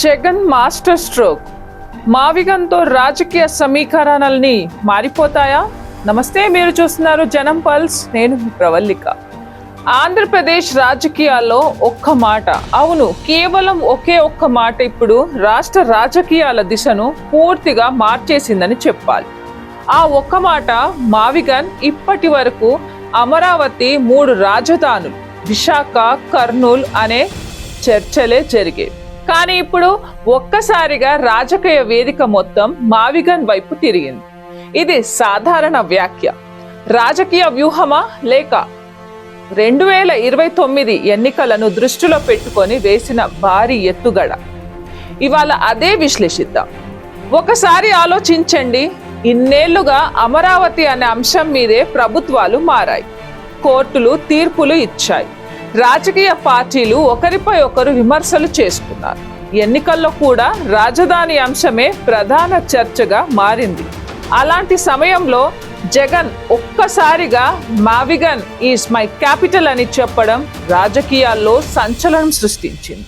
Jagan master stroke మావిగన్తో రాజకీయ సమీకరణాలని మారిపోతాయా? నమస్తే, మీరు చూస్తున్నారు జనం పల్స్. నేను ప్రవల్లిక. ఆంధ్రప్రదేశ్ రాజకీయాల్లో ఒక్క మాట, అవును కేవలం ఒకే ఒక్క మాట ఇప్పుడు రాష్ట్ర రాజకీయాల దిశను పూర్తిగా మార్చేసిందని చెప్పాలి. ఆ ఒక్క మాట మావిగన్ ఇప్పటి వరకు అమరావతి 3 రాజధానులు విశాఖ, కర్నూలు అనే చర్చలే జరిగాయి. కానీ ఇప్పుడు ఒక్కసారిగా రాజకీయ వేదిక మొత్తం మావిగన్ వైపు తిరిగింది. ఇది సాధారణ వ్యాఖ్య, రాజకీయ వ్యూహమా లేక 2029 ఎన్నికలను దృష్టిలో పెట్టుకొని వేసిన భారీ ఎత్తుగడ? ఇవాళ అదే విశ్లేషిద్దాం. ఒకసారి ఆలోచించండి, ఇన్నేళ్లుగా అమరావతి అనే అంశం మీదే ప్రభుత్వాలు మారాయి, కోర్టులు తీర్పులు ఇచ్చాయి, రాజకీయ పార్టీలు ఒకరిపై ఒకరు విమర్శలు చేసుకున్నారు. ఎన్నికల్లో కూడా రాజధాని అంశమే ప్రధాన చర్చగా మారింది. అలాంటి సమయంలో జగన్ ఒక్కసారిగా మావిగన్ ఈజ్ మై క్యాపిటల్ అని చెప్పడం రాజకీయాల్లో సంచలనం సృష్టించింది.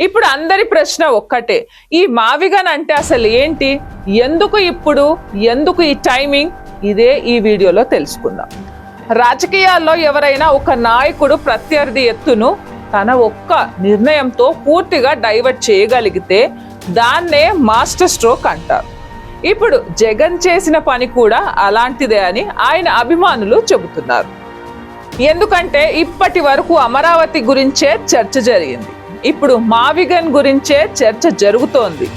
ఇప్పుడు అందరి ప్రశ్న ఒక్కటే, ఈ మావిగన్ అంటే అసలు ఏంటి, ఎందుకు ఇప్పుడు, ఎందుకు ఈ టైమింగ్? ఇదే ఈ వీడియోలో తెలుసుకుందాం. రాజకీయాల్లో ఎవరైనా ఒక నాయకుడు ప్రత్యర్థి ఎత్తును తన ఒక్క నిర్ణయంతో పూర్తిగా డైవర్ట్ చేయగలిగితే దాన్నే మాస్టర్ స్ట్రోక్ అంటారు. ఇప్పుడు జగన్ చేసిన పని కూడా అలాంటిదే అని ఆయన అభిమానులు చెబుతున్నారు. ఎందుకంటే ఇప్పటి వరకు అమరావతి గురించే చర్చ జరిగింది, ఇప్పుడు మావిగన్ గురించే చర్చ జరుగుతోంది.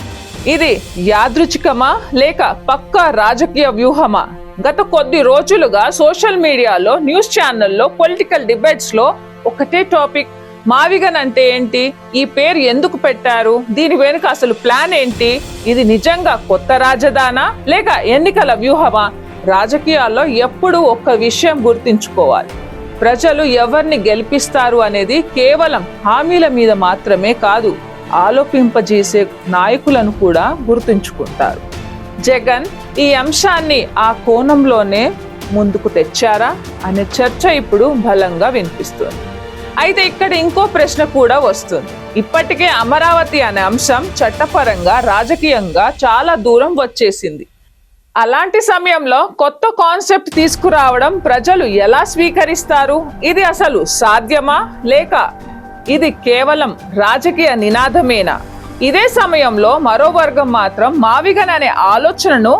ఇది యాదృచ్ఛికమా లేక పక్కా రాజకీయ వ్యూహమా? గత కొద్ది రోజులుగా సోషల్ మీడియాలో, న్యూస్ ఛానల్లో, పొలిటికల్ డిబేట్స్ లో ఒకటే టాపిక్, మావిగన్ అంటే ఏంటి, ఈ పేరు ఎందుకు పెట్టారు, దీని వెనుక అసలు ప్లాన్ ఏంటి, ఇది నిజంగా కొత్త రాజధానా లేక ఎన్నికల వ్యూహమా? రాజకీయాల్లో ఎప్పుడూ ఒక్క విషయం గుర్తుంచుకోవాలి, ప్రజలు ఎవరిని గెలిపిస్తారు అనేది కేవలం హామీల మీద మాత్రమే కాదు, ఆలోపింపజేసే నాయకులను కూడా గుర్తుంచుకుంటారు. జగన్ ఈ అంశాన్ని ఆ కోణంలోనే ముందుకు తెచ్చారా అనే చర్చ ఇప్పుడు బలంగా వినిపిస్తుంది. అయితే ఇక్కడ ఇంకో ప్రశ్న కూడా వస్తుంది. ఇప్పటికే అమరావతి అనే అంశం చట్టపరంగా, రాజకీయంగా చాలా దూరం వచ్చేసింది. అలాంటి సమయంలో కొత్త కాన్సెప్ట్ తీసుకురావడం ప్రజలు ఎలా స్వీకరిస్తారు? ఇది అసలు సాధ్యమా లేక ఇది కేవలం రాజకీయ నినాదమేనా? ఇదే సమయంలో మరో వర్గం మాత్రం మావిగన్ అనే ఆలోచనను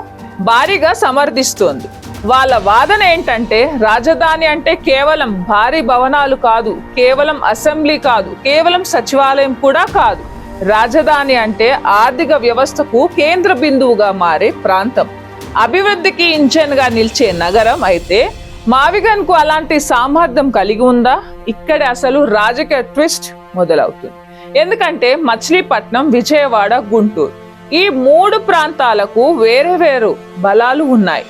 భారీగా సమర్థిస్తోంది. వాళ్ళ వాదన ఏంటంటే రాజధాని అంటే కేవలం భారీ భవనాలు కాదు, కేవలం అసెంబ్లీ కాదు, కేవలం సచివాలయం కూడా కాదు. రాజధాని అంటే ఆర్థిక వ్యవస్థకు కేంద్ర బిందువుగా మారే ప్రాంతం, అభివృద్ధికి ఇంజన్ గా నిలిచే నగరం. అయితే మావిగన్ కు అలాంటి సామర్థ్యం కలిగి ఉందా? ఇక్కడ అసలు రాజకీయ ట్విస్ట్ మొదలవుతుంది. ఎందుకంటే మచిలీపట్నం, విజయవాడ, గుంటూరు ఈ 3 ప్రాంతాలకు వేరే వేరు బలాలు ఉన్నాయి.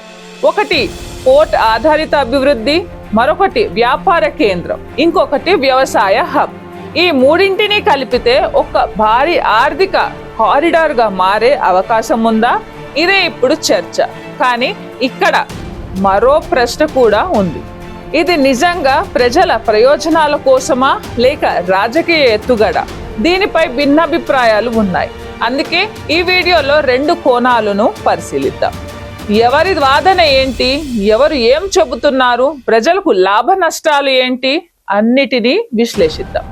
ఒకటి పోర్ట్ ఆధారిత అభివృద్ధి, మరొకటి వ్యాపార కేంద్రం, ఇంకొకటి వ్యవసాయ హబ్. ఈ మూడింటిని కలిపితే ఒక భారీ ఆర్థిక కారిడార్ గా మారే అవకాశం ఉందా? ఇదే ఇప్పుడు చర్చ. కానీ ఇక్కడ మరో ప్రశ్న కూడా ఉంది, ఇది నిజంగా ప్రజల ప్రయోజనాల కోసమా లేక రాజకీయ ఎత్తుగడ? దీనిపై భిన్నాభిప్రాయాలు ఉన్నాయి. అందుకే ఈ వీడియోలో 2 కోణాలను పరిశీలిద్దాం. ఎవరి వాదన ఏంటి, ఎవరు ఏం చెబుతున్నారు, ప్రజలకు లాభ నష్టాలు ఏంటి, అన్నిటినీ విశ్లేషిద్దాం.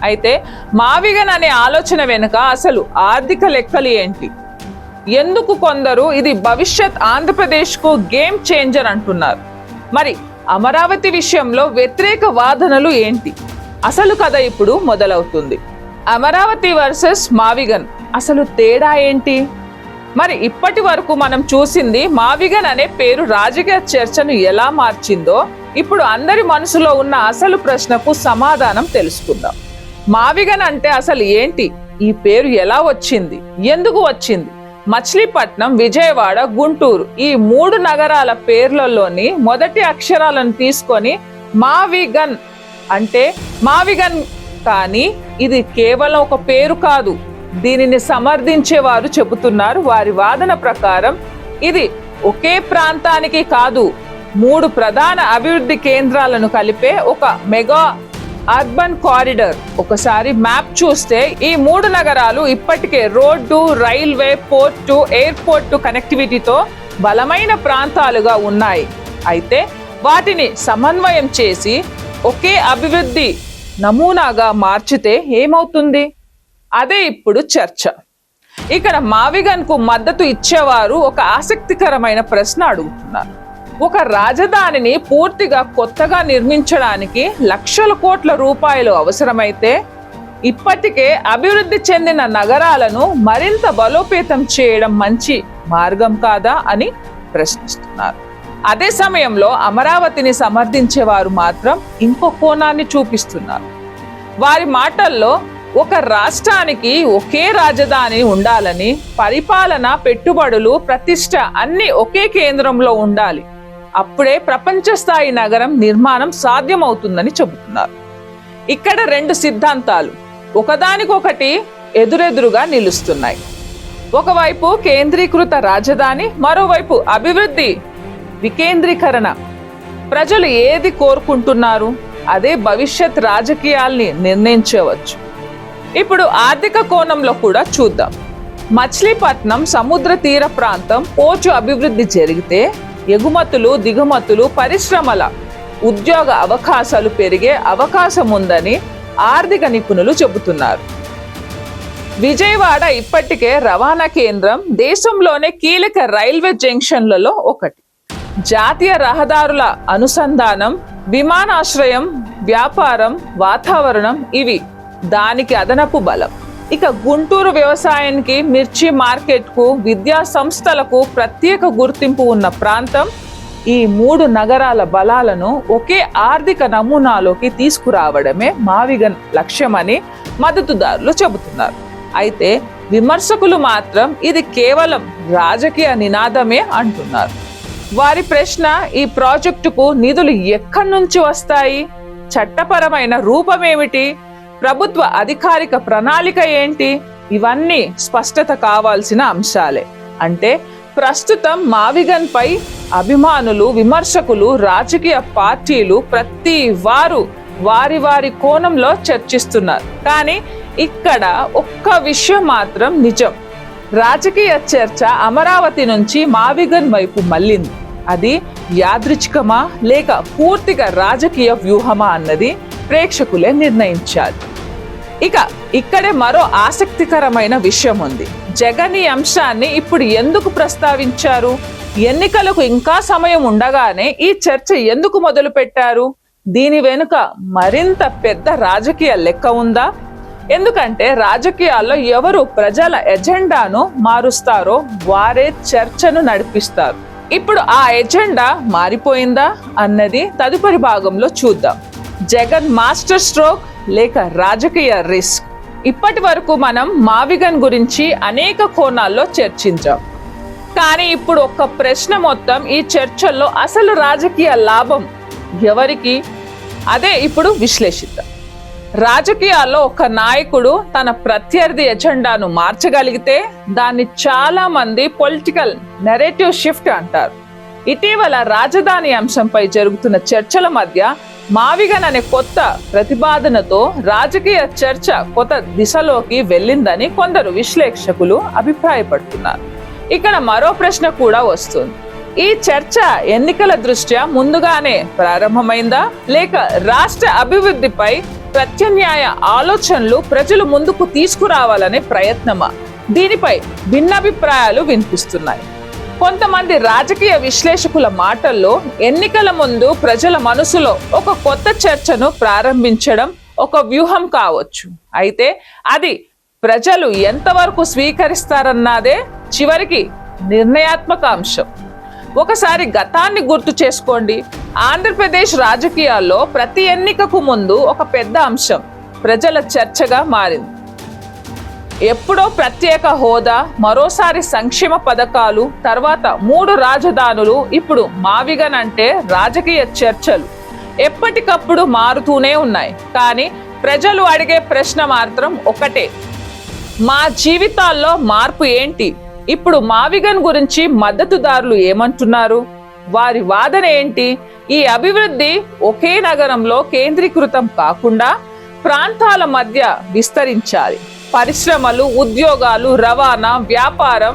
అయితే మావిగన్ అనే ఆలోచన వెనుక అసలు ఆర్థిక లెక్కలు ఏంటి? ఎందుకు కొందరు ఇది భవిష్యత్ ఆంధ్రప్రదేశ్కు గేమ్ చేంజర్ అంటున్నారు? మరి అమరావతి విషయంలో వ్యతిరేక వాదనలు ఏంటి? అసలు కథ ఇప్పుడు మొదలవుతుంది. అమరావతి వర్సెస్ మావిగన్, అసలు తేడా ఏంటి? మరి ఇప్పటి వరకు మనం చూసింది మావిగన్ అనే పేరు రాజకీయ చర్చను ఎలా మార్చిందో, ఇప్పుడు అందరి మనసులో ఉన్న అసలు ప్రశ్నకు సమాధానం తెలుసుకుందాం. మావిగన్ అంటే అసలు ఏంటి, ఈ పేరు ఎలా వచ్చింది, ఎందుకు వచ్చింది? మచిలీపట్నం, విజయవాడ, గుంటూరు ఈ 3 నగరాల పేర్లలోని మొదటి అక్షరాలను తీసుకొని మావిగన్ అంటే మావిగన్. కానీ ఇది కేవలం ఒక పేరు కాదు, దీనిని సమర్థించేవారు చెబుతున్నారు. వారి వాదన ప్రకారం ఇది ఒకే ప్రాంతానికి కాదు, 3 ప్రధాన అభివృద్ధి కేంద్రాలను కలిపే ఒక మెగా అర్బన్ కారిడార్. ఒకసారి మ్యాప్ చూస్తే ఈ 3 నగరాలు ఇప్పటికే రోడ్డు, రైల్వే, పోర్టు, ఎయిర్పోర్టు కనెక్టివిటీతో బలమైన ప్రాంతాలుగా ఉన్నాయి. అయితే వాటిని సమన్వయం చేసి ఒకే అభివృద్ధి నమూనాగా మార్చితే ఏమవుతుంది? అదే ఇప్పుడు చర్చ. ఇక్కడ మావిగన్కు మద్దతు ఇచ్చేవారు ఒక ఆసక్తికరమైన ప్రశ్న అడుగుతున్నారు. ఒక రాజధానిని పూర్తిగా కొత్తగా నిర్మించడానికి లక్షల కోట్ల రూపాయలు అవసరమైతే ఇప్పటికే అభివృద్ధి చెందిన నగరాలను మరింత బలోపేతం చేయడం మంచి మార్గం కాదా అని ప్రశ్నిస్తున్నారు. అదే సమయంలో అమరావతిని సమర్థించేవారు మాత్రం ఇంకో కోణాన్ని చూపిస్తున్నారు. వారి మాటల్లో ఒక రాష్ట్రానికి ఒకే రాజధాని ఉండాలని, పరిపాలన, పెట్టుబడులు, ప్రతిష్ట అన్ని ఒకే కేంద్రంలో ఉండాలి, అప్పుడే ప్రపంచ స్థాయి నగరం నిర్మాణం సాధ్యమవుతుందని చెబుతున్నారు. ఇక్కడ 2 సిద్ధాంతాలు ఒకదానికొకటి ఎదురెదురుగా నిలుస్తున్నాయి. ఒకవైపు కేంద్రీకృత రాజధాని, మరోవైపు అభివృద్ధి వికేంద్రీకరణ. ప్రజలు ఏది కోరుకుంటున్నారు? అదే భవిష్యత్ రాజకీయాల్ని నిర్ణయించవచ్చు. ఇప్పుడు ఆర్థిక కోణంలో కూడా చూద్దాం. మచిలీపట్నం సముద్ర తీర ప్రాంతం పోర్టు అభివృద్ధి జరిగితే ఎగుమతులు, దిగుమతులు, పరిశ్రమల ఉద్యోగ అవకాశాలు పెరిగే అవకాశం ఉందని ఆర్థిక నిపుణులు చెబుతున్నారు. విజయవాడ ఇప్పటికే రవాణా కేంద్రం, దేశంలోనే కీలక రైల్వే జంక్షన్లలో ఒకటి. జాతీయ రహదారుల అనుసంధానం, విమానాశ్రయం, వ్యాపారం, వాతావరణం ఇవి దానికి అదనపు బలం. ఇక గుంటూరు వ్యవసాయానికి, మిర్చి మార్కెట్కు, విద్యా సంస్థలకు ప్రత్యేక గుర్తింపు ఉన్న ప్రాంతం. ఈ 3 నగరాల బలాలను ఒకే ఆర్థిక నమూనాలోకి తీసుకురావడమే మావిగన్ లక్ష్యమని మద్దతుదారులు చెబుతున్నారు. అయితే విమర్శకులు మాత్రం ఇది కేవలం రాజకీయ నినాదమే అంటున్నారు. వారి ప్రశ్న, ఈ ప్రాజెక్టుకు నిధులు ఎక్కడి నుంచి వస్తాయి? చట్టపరమైన రూపమేమిటి? ప్రభుత్వ అధికారిక ప్రణాళిక ఏంటి? ఇవన్నీ స్పష్టత కావాల్సిన అంశాలే. అంటే ప్రస్తుతం మావిగన్ పై అభిమానులు, విమర్శకులు, రాజకీయ పార్టీలు ప్రతి వారు వారి కోణంలో చర్చిస్తున్నారు. కానీ ఇక్కడ ఒక్క విషయం మాత్రం నిజం. రాజకీయ చర్చ అమరావతి నుంచి మావిగన్ వైపు మళ్ళింది. అది యాదృచ్ఛికమా లేక పూర్తిగా రాజకీయ వ్యూహమా అన్నది ప్రేక్షకులే నిర్ణయించాలి. ఇక్కడే మరో ఆసక్తికరమైన విషయం ఉంది. జగన్ ఈ అంశాన్ని ఇప్పుడు ఎందుకు ప్రస్తావించారు? ఎన్నికలకు ఇంకా సమయం ఉండగానే ఈ చర్చ ఎందుకు మొదలు పెట్టారు? దీని వెనుక మరింత పెద్ద రాజకీయ లెక్క ఉందా? ఎందుకంటే రాజకీయాల్లో ఎవరు ప్రజల ఎజెండాను మారుస్తారో వారే చర్చను నడిపిస్తారు. ఇప్పుడు ఆ ఎజెండా మారిపోయిందా అన్నది తదుపరి భాగంలో చూద్దాం. జగన్ మాస్టర్ స్ట్రోక్ లేక రాజకీయ రిస్క్. ఇప్పటి వరకు మనం మావిగన్ గురించి అనేక కోణాల్లో చర్చించాం. కానీ ఇప్పుడు ఒక్క ప్రశ్న మొత్తం ఈ చర్చల్లో అసలు రాజకీయ లాభం ఎవరికి? అదే ఇప్పుడు విశ్లేషిద్దాం. రాజకీయాల్లో ఒక నాయకుడు తన ప్రత్యర్థి ఎజెండాను మార్చగలిగితే దాన్ని చాలా మంది పొలిటికల్ నెరేటివ్ షిఫ్ట్ అంటారు. ఇటీవల రాజధాని అంశంపై జరుగుతున్న చర్చల మధ్య మావిగన్ అనే కొత్త ప్రతిపాదనతో రాజకీయ చర్చ కొత్త దిశలోకి వెళ్ళిందని కొందరు విశ్లేషకులు అభిప్రాయపడుతున్నారు. ఇక్కడ మరో ప్రశ్న కూడా వస్తుంది. ఈ చర్చ ఎన్నికల దృష్ట్యా ముందుగానే ప్రారంభమైందా లేక రాష్ట్ర అభివృద్ధిపై ప్రత్యామ్నాయ ఆలోచనలు ప్రజలు ముందుకు తీసుకురావాలనే ప్రయత్నమా? దీనిపై భిన్నాభిప్రాయాలు వినిపిస్తున్నాయి. కొంతమంది రాజకీయ విశ్లేషకుల మాటల్లో ఎన్నికల ముందు ప్రజల మనసులో ఒక కొత్త చర్చను ప్రారంభించడం ఒక వ్యూహం కావచ్చు. అయితే అది ప్రజలు ఎంతవరకు స్వీకరిస్తారన్నదే చివరికి నిర్ణయాత్మక అంశం. ఒకసారి గతాన్ని గుర్తు చేసుకోండి. ఆంధ్రప్రదేశ్ రాజకీయాల్లో ప్రతి ఎన్నికకు ముందు ఒక పెద్ద అంశం ప్రజల చర్చగా మారింది. ఎప్పుడో ప్రత్యేక హోదా, మరోసారి సంక్షేమ పథకాలు, తర్వాత 3 రాజధానులు, ఇప్పుడు మావిగన్ అంటే రాజకీయ చర్చలు ఎప్పటికప్పుడు మారుతూనే ఉన్నాయి. కానీ ప్రజలు అడిగే ప్రశ్న మాత్రం ఒకటే, మా జీవితాల్లో మార్పు ఏంటి? ఇప్పుడు మావిగన్ గురించి మద్దతుదారులు ఏమంటున్నారు? వారి వాదన ఏంటి? ఈ అభివృద్ధి ఒకే నగరంలో కేంద్రీకృతం కాకుండా ప్రాంతాల మధ్య విస్తరించాలి. పరిశ్రమలు, ఉద్యోగాలు, రవాణా, వ్యాపారం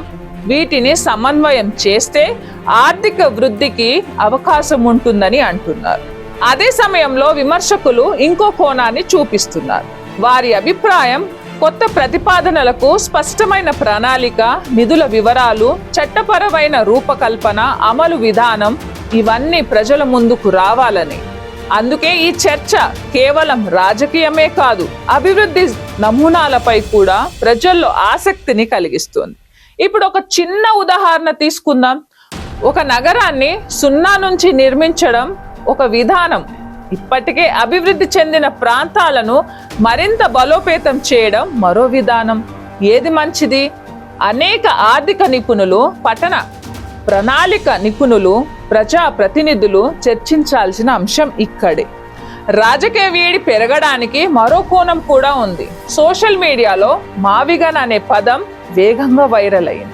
వీటిని సమన్వయం చేస్తే ఆర్థిక వృద్ధికి అవకాశం ఉంటుందని అంటున్నారు. అదే సమయంలో విమర్శకులు ఇంకో కోణాన్ని చూపిస్తున్నారు. వారి అభిప్రాయం కొత్త ప్రతిపాదనలకు స్పష్టమైన ప్రణాళిక, నిధుల వివరాలు, చట్టపరమైన రూపకల్పన, అమలు విధానం ఇవన్నీ ప్రజల ముందుకు రావాలని. అందుకే ఈ చర్చ కేవలం రాజకీయమే కాదు, అభివృద్ధి నమూనాలపై కూడా ప్రజల్లో ఆసక్తిని కలిగిస్తుంది. ఇప్పుడు ఒక చిన్న ఉదాహరణ తీసుకుందాం. ఒక నగరాన్ని సున్నా నుంచి నిర్మించడం ఒక విధానం. ఇప్పటికే అభివృద్ధి చెందిన ప్రాంతాలను మరింత బలోపేతం చేయడం మరో విధానం. ఏది మంచిది? అనేక ఆర్థిక నిపుణులు, పట్టణ ప్రణాళిక నిపుణులు, ప్రజా ప్రతినిధులు చర్చించాల్సిన అంశం ఇక్కడే. రాజకీయ వేడి పెరగడానికి మరో కోణం కూడా ఉంది. సోషల్ మీడియాలో మావిగన్ అనే పదం వేగంగా వైరల్ అయింది.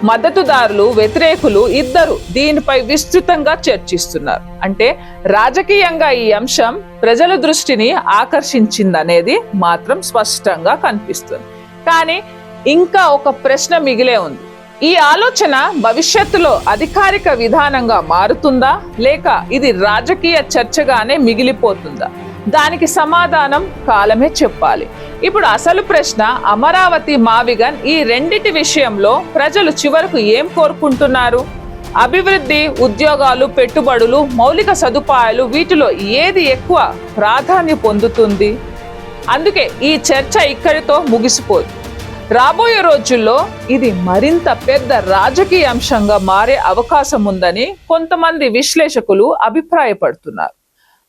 మద్దతుదారులు, వ్యతిరేకులు ఇద్దరు దీనిపై విస్తృతంగా చర్చిస్తున్నారు. అంటే రాజకీయంగా ఈ అంశం ప్రజల దృష్టిని ఆకర్షించిందనేది మాత్రం స్పష్టంగా కనిపిస్తుంది. కానీ ఇంకా ఒక ప్రశ్న మిగిలే ఉంది. ఈ ఆలోచన భవిష్యత్తులో అధికారిక విధానంగా మారుతుందా, లేక ఇది రాజకీయ చర్చగానే మిగిలిపోతుందా? దానికి సమాధానం కాలమే చెప్పాలి. ఇప్పుడు అసలు ప్రశ్న, అమరావతి, మావిగన్ ఈ రెండిటి విషయంలో ప్రజలు చివరకు ఏం కోరుకుంటున్నారు? అభివృద్ధి, ఉద్యోగాలు, పెట్టుబడులు, మౌలిక సదుపాయాలు వీటిలో ఏది ఎక్కువ ప్రాధాన్యం పొందుతుంది? అందుకే ఈ చర్చ ఇక్కడితో ముగిసిపోదు. రాబోయే రోజుల్లో ఇది మరింత పెద్ద రాజకీయ అంశంగా మారే అవకాశం ఉందని కొంతమంది విశ్లేషకులు అభిప్రాయపడుతున్నారు.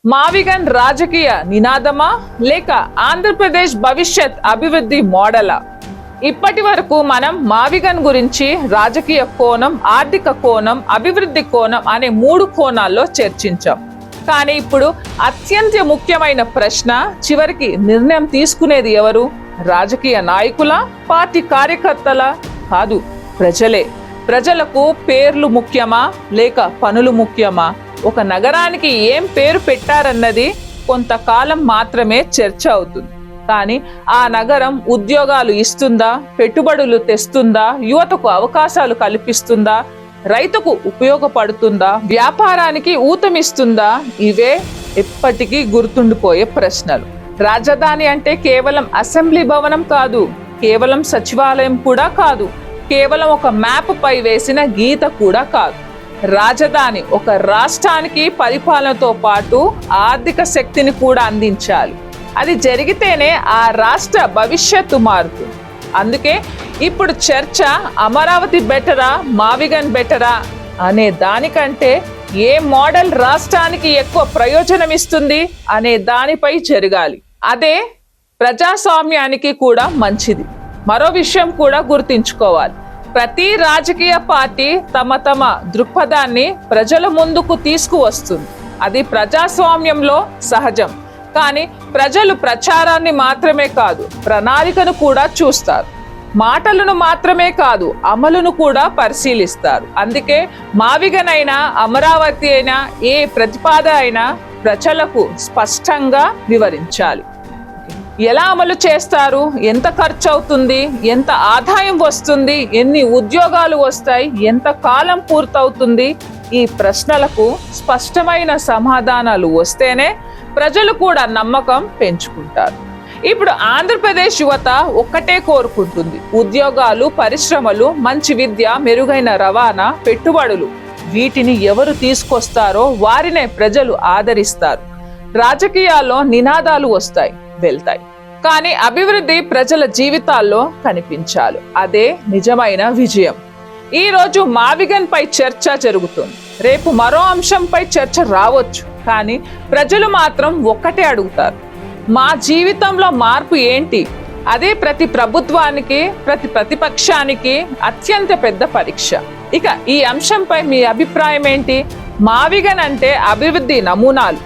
మావిగన్ రాజకీయ నినాదమా, లేక ఆంధ్రప్రదేశ్ భవిష్యత్ అభివృద్ధి మోడలా? ఇప్పటి వరకు మనం మావిగన్ గురించి రాజకీయ కోణం, ఆర్థిక కోణం, అభివృద్ధి కోణం అనే 3 కోణాల్లో చర్చించాం. కానీ ఇప్పుడు అత్యంత ముఖ్యమైన ప్రశ్న, చివరికి నిర్ణయం తీసుకునేది ఎవరు? రాజకీయ నాయకుల, పార్టీ కార్యకర్తల? కాదు, ప్రజలే. ప్రజలకు పేర్లు ముఖ్యమా, లేక పనులు ముఖ్యమా? ఒక నగరానికి ఏం పేరు పెట్టారన్నది కొంతకాలం మాత్రమే చర్చ అవుతుంది. కానీ ఆ నగరం ఉద్యోగాలు ఇస్తుందా, పెట్టుబడులు తెస్తుందా, యువతకు అవకాశాలు కల్పిస్తుందా, రైతుకు ఉపయోగపడుతుందా, వ్యాపారానికి ఊతమిస్తుందా? ఇవే ఎప్పటికీ గుర్తుండిపోయే ప్రశ్నలు. రాజధాని అంటే కేవలం అసెంబ్లీ భవనం కాదు, కేవలం సచివాలయం కూడా కాదు, కేవలం ఒక మ్యాప్ పై వేసిన గీత కూడా కాదు. రాజధాని ఒక రాష్ట్రానికి పరిపాలనతో పాటు ఆర్థిక శక్తిని కూడా అందించాలి. అది జరిగితేనే ఆ రాష్ట్ర భవిష్యత్తు మారుతుంది. అందుకే ఇప్పుడు చర్చ అమరావతి బెటరా, మావిగన్ బెటరా అనే దానికంటే ఏ మోడల్ రాష్ట్రానికి ఎక్కువ ప్రయోజనం ఇస్తుంది అనే దానిపై జరగాలి. అదే ప్రజాస్వామ్యానికి కూడా మంచిది. మరో విషయం కూడా గుర్తుంచుకోవాలి. ప్రతి రాజకీయ పార్టీ తమ దృక్పథాన్ని ప్రజల ముందుకు తీసుకువస్తుంది. అది ప్రజాస్వామ్యంలో సహజం. కానీ ప్రజలు ప్రచారాన్ని మాత్రమే కాదు, ప్రణాళికను కూడా చూస్తారు. మాటలను మాత్రమే కాదు, అమలును కూడా పరిశీలిస్తారు. అందుకే మావిగన్ అయినా, అమరావతి అయినా, ఏ ప్రతిపాదన అయినా ప్రజలకు స్పష్టంగా వివరించాలి. ఎలా అమలు చేస్తారు, ఎంత ఖర్చు అవుతుంది, ఎంత ఆదాయం వస్తుంది, ఎన్ని ఉద్యోగాలు వస్తాయి, ఎంత కాలం పూర్తవుతుంది, ఈ ప్రశ్నలకు స్పష్టమైన సమాధానాలు వస్తేనే ప్రజలు కూడా నమ్మకం పెంచుకుంటారు. ఇప్పుడు ఆంధ్రప్రదేశ్ యువత ఒక్కటే కోరుకుంటుంది: ఉద్యోగాలు, పరిశ్రమలు, మంచి విద్య, మెరుగైన రవాణా, పెట్టుబడులు. వీటిని ఎవరు తీసుకొస్తారో వారినే ప్రజలు ఆదరిస్తారు. రాజకీయాల్లో నినాదాలు వస్తాయి, వెళ్తాయి. కానీ అభివృద్ధి ప్రజల జీవితాల్లో కనిపించాలి. అదే నిజమైన విజయం. ఈ రోజు మావిగన్ పై చర్చ జరుగుతుంది. రేపు మరో అంశంపై చర్చ రావచ్చు. కానీ ప్రజలు మాత్రం ఒక్కటే అడుగుతారు: మా జీవితంలో మార్పు ఏంటి? అదే ప్రతి ప్రభుత్వానికి, ప్రతి ప్రతిపక్షానికి అత్యంత పెద్ద పరీక్ష. ఇక ఈ అంశంపై మీ అభిప్రాయం ఏంటి? మావిగన్ అంటే అభివృద్ధి నమూనాలు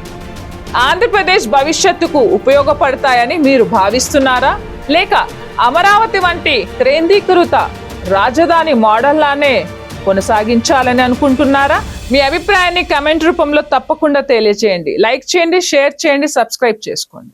ఆంధ్రప్రదేశ్ భవిష్యత్తుకు ఉపయోగపడతాయని మీరు భావిస్తున్నారా? లేక అమరావతి వంటి కేంద్రీకృత రాజధాని మోడల్లానే కొనసాగించాలని అనుకుంటున్నారా? మీ అభిప్రాయాన్ని కమెంట్ రూపంలో తప్పకుండా తెలియజేయండి. లైక్ చేయండి, షేర్ చేయండి, సబ్స్క్రైబ్ చేసుకోండి.